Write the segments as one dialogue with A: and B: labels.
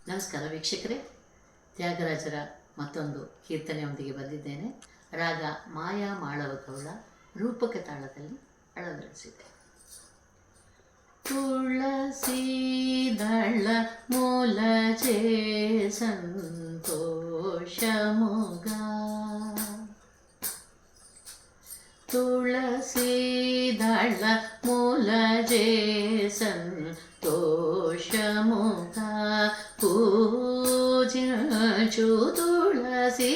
A: ನಮಸ್ಕಾರ ವೀಕ್ಷಕರೇ, ತ್ಯಾಗರಾಜರ ಮತ್ತೊಂದು ಕೀರ್ತನೆಯೊಂದಿಗೆ ಬಂದಿದ್ದೇನೆ. ರಾಗ ಮಾಯಾ ಮಾಳವಗೌಳ, ರೂಪಕ ತಾಳದಲ್ಲಿ ಅಳವಡಿಸಿದೆ. ತುಳಸಿ ದಳ ಮೂಲಜೆ ಸಂತೋಷ ಮುಗ, ತುಳಸಿ ದಳ ಮೂಲಜೆ ಸಂತೋಷ ಮುಗ, पूज्यचु तुलसी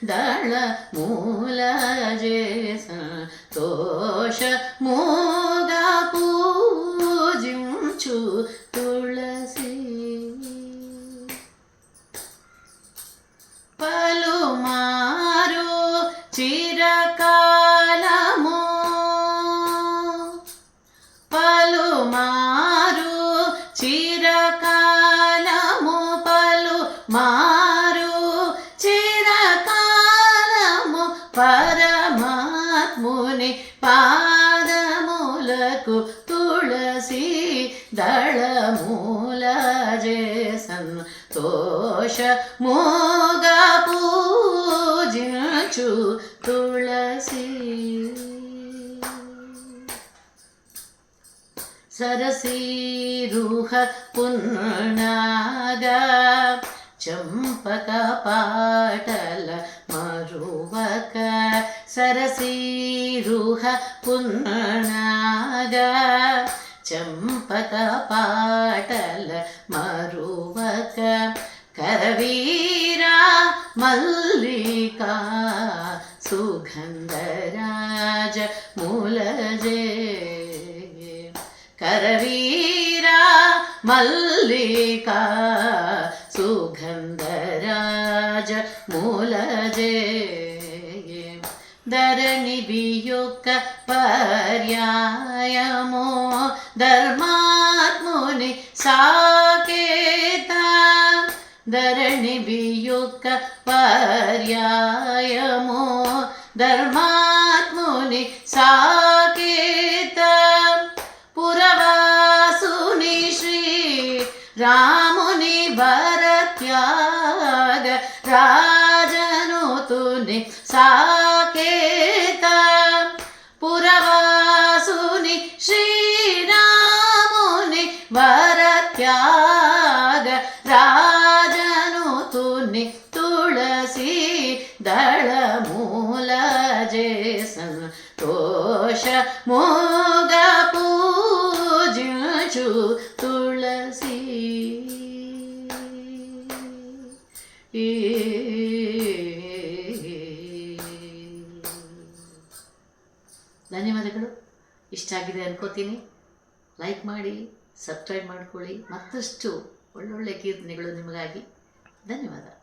A: दळ मूलजे संतोष मोगा, पूज्यचु तुलसी पलुमारो चिरकालमो, पलुमारो चिरकालमो, मारो चिरकालमो परमात्मुनि पादमूलकु, तुलसी दळ मूलजे संतोष मोग, पूज्यचु तुलसी सरसीरुह पुन्नाग, चंपक पाटल मरुवक, सरसीरुह पुन्नाग, चंपक पाटल मरुवक, करवीरा मल्लिका सुगंधराज मूलजे, करवीरा मल्लिका सुगंधराज मूलजे, धरणि वियुक्त पर्यायमो धर्मात्मुनि साकेता, धरणि वियुक्त पर्यायमो धर्मात्मुनि साकेता, पुरवासुनि श्री रामुनि भरत्याग, राजनुतुनि साकेत, पुरवासुनि श्रीरामुनि भरत्याग, राजनुतुनि, तुलसी दळ मूलजे संतोष मोग, पूज्यचु तुलसी. ಧನ್ಯವಾದಗಳು. ಇಷ್ಟ ಆಗಿದೆ ಅನ್ಕೋತೀನಿ. ಲೈಕ್ ಮಾಡಿ, ಸಬ್ಸ್ಕ್ರೈಬ್ ಮಾಡ್ಕೊಳ್ಳಿ. ಮತ್ತಷ್ಟು ಒಳ್ಳೊಳ್ಳೆ ಕೀರ್ತನೆಗಳು ನಿಮಗಾಗಿ. ಧನ್ಯವಾದ.